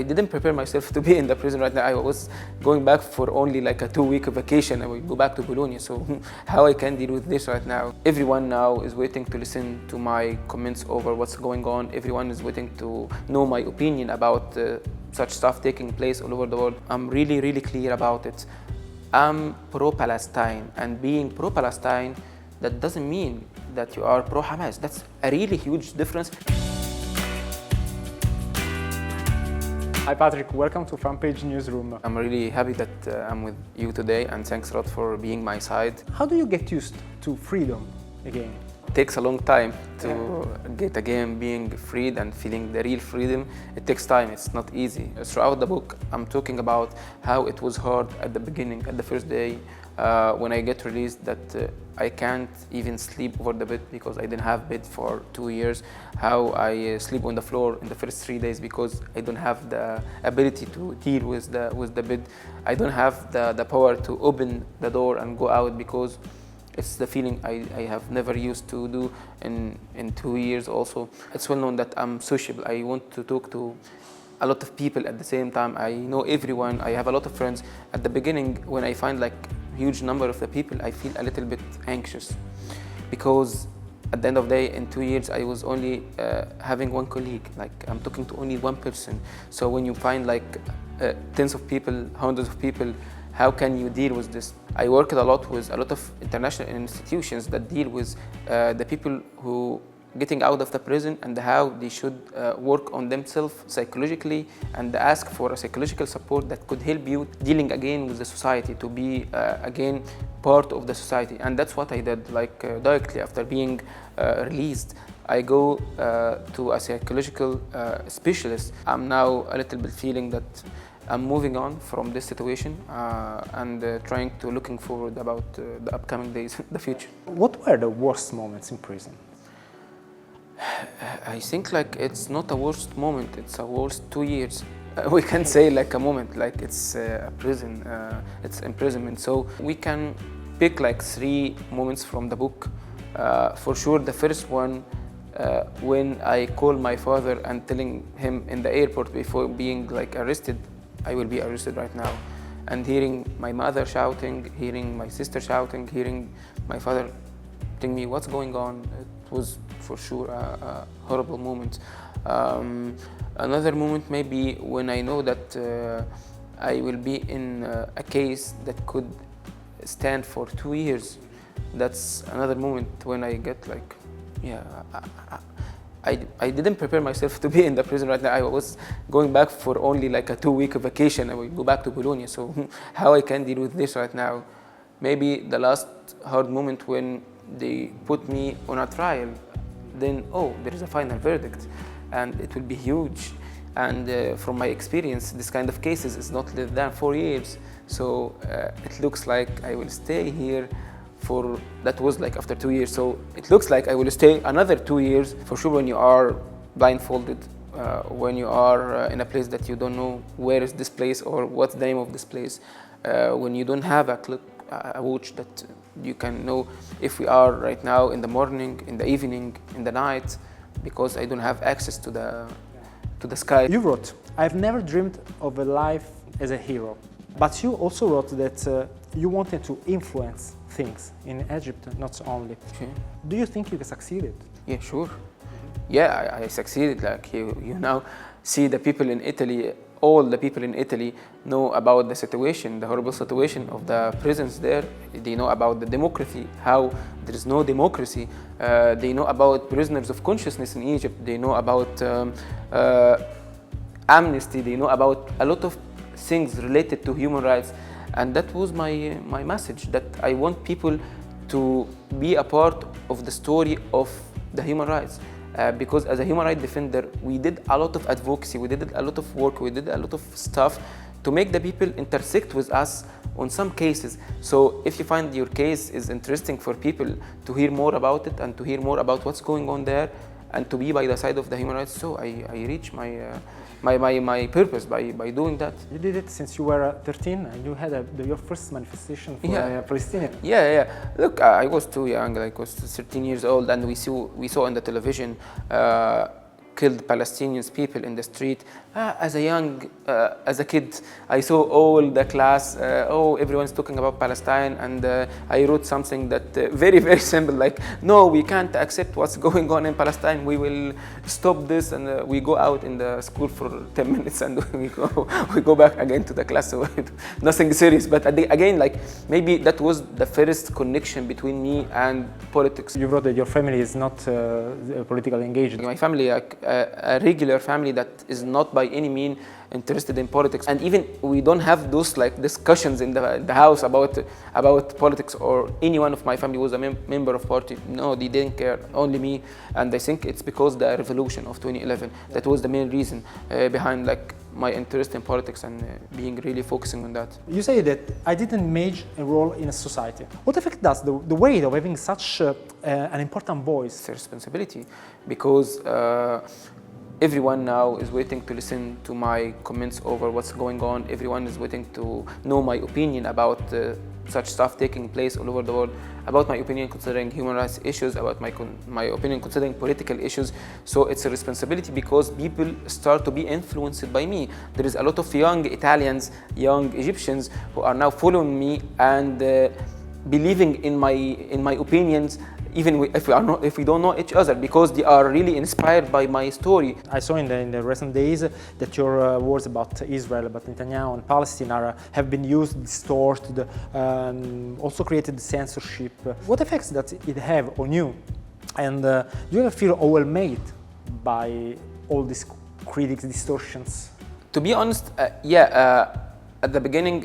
I didn't prepare myself to be in the prison right now. I was going back for only like a 2-week vacation. I will go back to Bologna. So how I can deal with this right now? Everyone now is waiting to listen to my comments over what's going on. Everyone is waiting to know my opinion about such stuff taking place all over the world. I'm really, really clear about it. I'm pro-Palestine, and being pro-Palestine, that doesn't mean that you are pro-Hamas. That's a really huge difference. Hi Patrick, welcome to Fanpage newsroom. I'm really happy that I'm with you today, and thanks a lot for being my side. How do you get used to freedom again? It takes a long time to get again being freed and feeling the real freedom. It takes time, it's not easy. Throughout the book, I'm talking about how it was hard at the beginning, at the first day, when I get released, that I can't even sleep over the bed because I didn't have bed for 2 years. How I sleep on the floor in the first 3 days because I don't have the ability to deal with the bed. I don't have the power to open the door and go out because it's the feeling I have never used to do in 2 years also. It's well known that I'm sociable. I want to talk to a lot of people at the same time. I know everyone. I have a lot of friends. At the beginning, when I find like huge number of the people, I feel a little bit anxious because at the end of the day, in 2 years, I was only having one colleague. Like I'm talking to only one person. So when you find like tens of people, hundreds of people, how can you deal with this? I worked a lot with a lot of international institutions that deal with the people who getting out of the prison and how they should work on themselves psychologically and ask for a psychological support that could help you dealing again with the society, to be again part of the society. And that's what I did, like directly after being released. I go to a psychological specialist. I'm now a little bit feeling that I'm moving on from this situation and trying to looking forward about the upcoming days, the future. What were the worst moments in prison? I think like it's not a worst moment, it's a worst 2 years. We can say like a moment, like it's a prison, it's imprisonment. So we can pick like 3 moments from the book. For sure, the first one, when I call my father and telling him in the airport before being like arrested, I will be arrested right now. And hearing my mother shouting, hearing my sister shouting, hearing my father telling me what's going on, it was for sure a horrible moment. Another moment may be when I know that I will be in a case that could stand for 2 years. That's another moment when I get like, yeah, I didn't prepare myself to be in the prison right now. I was going back for only like a 2-week vacation. I will go back to Bologna. So how I can deal with this right now? Maybe the last hard moment when they put me on a trial, then there is a final verdict and it will be huge. And from my experience, this kind of cases is not less than 4 years. So it looks like I will stay here for, that was like after 2 years. So it looks like I will stay another 2 years. For sure, when you are blindfolded, when you are in a place that you don't know where is this place or what's the name of this place, when you don't have a watch that you can know if we are right now in the morning, in the evening, in the night, because I don't have access to the sky. You wrote, "I've never dreamed of a life as a hero." But you also wrote that you wanted to influence things in Egypt, not only. Okay. Do you think you succeeded? Yeah, sure. Yeah, I succeeded. Like you now see the people in Italy, all the people in Italy know about the situation, the horrible situation of the prisons there. They know about the democracy, how there is no democracy. They know about prisoners of consciousness in Egypt. They know about amnesty. They know about a lot of things related to human rights. And that was my message, that I want people to be a part of the story of the human rights. Because as a human rights defender, we did a lot of advocacy, we did a lot of work, we did a lot of stuff to make the people intersect with us on some cases. So if you find your case is interesting for people to hear more about it and to hear more about what's going on there and to be by the side of the human rights, so I reach my purpose by doing that. You did it since you were 13 and you had your first manifestation for Palestinian. Yeah. Look, I was too young, like I was 13 years old, and we saw on the television killed Palestinians, people in the street. As a kid, I saw all the class, everyone's talking about Palestine, and I wrote something that very, very simple, like, no, we can't accept what's going on in Palestine, we will stop this, and we go out in the school for 10 minutes, and we go back again to the class, so nothing serious, but again, like, maybe that was the first connection between me and politics. You wrote that your family is not politically engaged. My family, like a regular family that is not by any means interested in politics, and even we don't have those like discussions in the house about politics, or any one of my family was a member of party. No, they didn't care, only me. And I think it's because the revolution of 2011 that was the main reason behind like my interest in politics and being really focusing on that. You say that I didn't major a role in a society. What effect does the weight of having such an important voice? It's a responsibility, because everyone now is waiting to listen to my comments over what's going on. Everyone is waiting to know my opinion about such stuff taking place all over the world, about my opinion considering human rights issues, about my opinion considering political issues. So it's a responsibility, because people start to be influenced by me. There is a lot of young Italians, young Egyptians who are now following me and believing in my opinions, even if we don't know each other, because they are really inspired by my story. I saw in the recent days that your words about Israel, about Netanyahu and Palestine have been used, distorted, also created censorship. What effects does it have on you? And do you ever feel overwhelmed by all these critics, distortions? To be honest, at the beginning,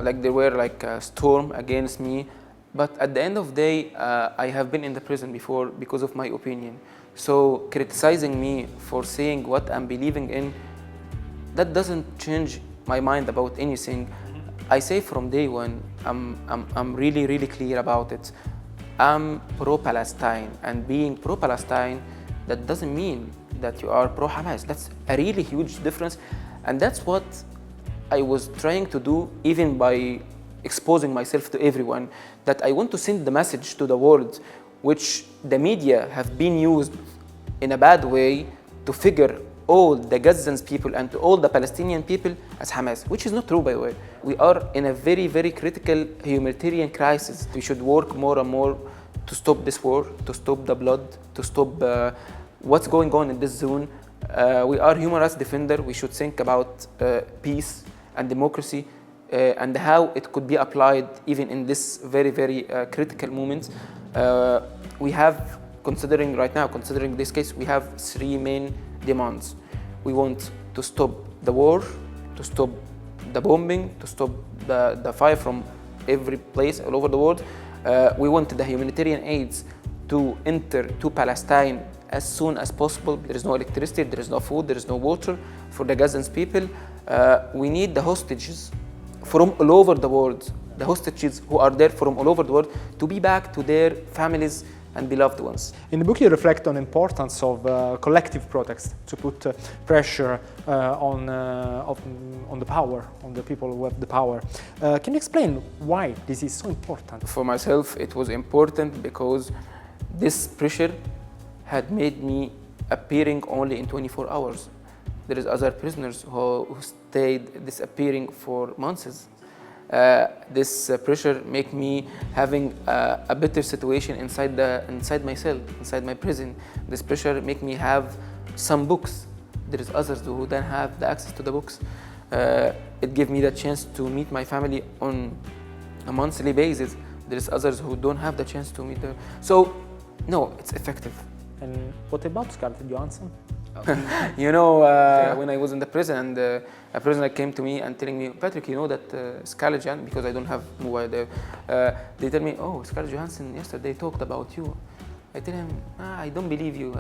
like there were like a storm against me. But at the end of the day, I have been in the prison before because of my opinion. So criticizing me for saying what I'm believing in, that doesn't change my mind about anything. I say from day one, I'm really, really clear about it. I'm pro-Palestine, and being pro-Palestine, that doesn't mean that you are pro-Hamas. That's a really huge difference, and that's what I was trying to do, even by exposing myself to everyone, that I want to send the message to the world, which the media have been used in a bad way to figure all the Gazan people and all the Palestinian people as Hamas, which is not true, by the way. We are in a very, very critical humanitarian crisis. We should work more and more to stop this war, to stop the blood, to stop what's going on in this zone. We are human rights defenders. We should think about peace and democracy, and how it could be applied even in this very, very critical moment. We have, considering this case, we have three main demands. We want to stop the war, to stop the bombing, to stop the fire from every place all over the world. We want the humanitarian aids to enter to Palestine as soon as possible. There is no electricity, there is no food, there is no water for the Gazan people. We need the hostages from all over the world, the hostages who are there from all over the world, to be back to their families and beloved ones. In the book you reflect on the importance of collective protest, to put pressure on the power, on the people who have the power. Can you explain why this is so important? For myself, it was important because this pressure had made me appearing only in 24 hours. There is other prisoners who stayed disappearing for months. This pressure make me having a better situation inside my cell, inside my prison. This pressure make me have some books. There is others who don't have the access to the books. It gave me the chance to meet my family on a monthly basis. There is others who don't have the chance to meet them. So, no, it's effective. And what about Scarlett Johansson? You know, when I was in the prison, and a prisoner came to me and telling me, Patrick, you know that Scarlett Johansson, because I don't have mobile there, they tell me, oh, Scarlett Johansson yesterday talked about you. I tell him, I don't believe you.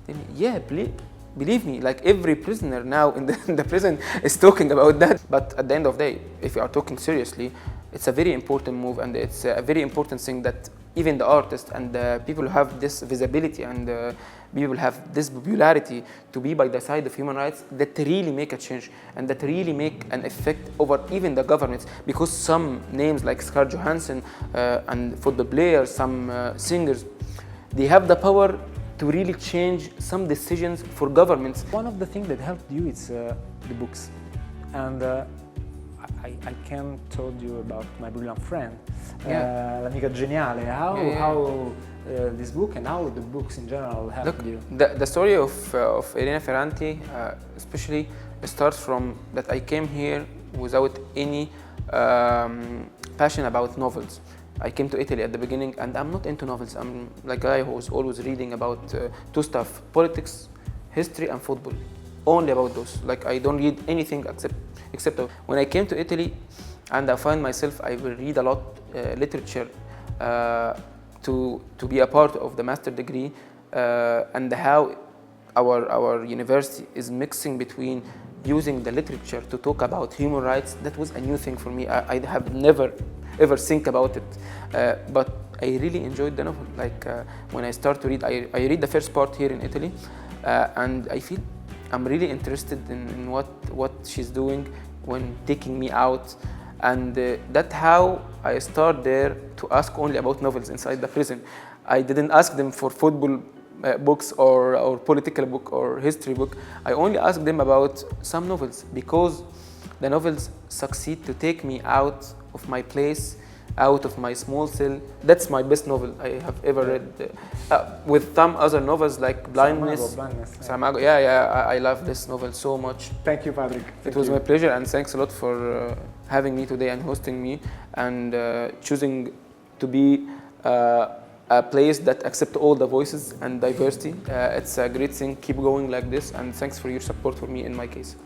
They me, yeah, believe me, like every prisoner now in the prison is talking about that. But at the end of the day, if you are talking seriously, it's a very important move, and it's a very important thing that even the artists and the people who have this visibility and people have this popularity to be by the side of human rights, that really make a change and that really make an effect over even the governments. Because some names like Scarlett Johansson and football players, some singers, they have the power to really change some decisions for governments. One of the things that helped you is the books, and I can told you about my brilliant friend, l'amica geniale. How this book and how the books in general helped you? The story of Elena Ferranti, especially, starts from that I came here without any passion about novels. I came to Italy at the beginning, and I'm not into novels. I'm like a guy who was always reading about two stuff: politics, history, and football. Only about those. Like, I don't read anything except when I came to Italy, and I find myself I will read a lot literature to be a part of the master degree, and how our university is mixing between using the literature to talk about human rights. That was a new thing for me. I have never ever think about it, but I really enjoyed the novel. Like, when I start to read, I read the first part here in Italy, and I feel I'm really interested in what she's doing when taking me out, and that's how I start there to ask only about novels inside the prison. I didn't ask them for football books or political book or history book. I only asked them about some novels, because the novels succeed to take me out of my place, out of my small cell. That's my best novel I have ever read. With some other novels like Blindness. Saramago. Yeah, I love this novel so much. Thank you, Patrick. It was my pleasure, and thanks a lot for having me today and hosting me, and choosing to be a place that accepts all the voices and diversity. It's a great thing. Keep going like this, and thanks for your support for me in my case.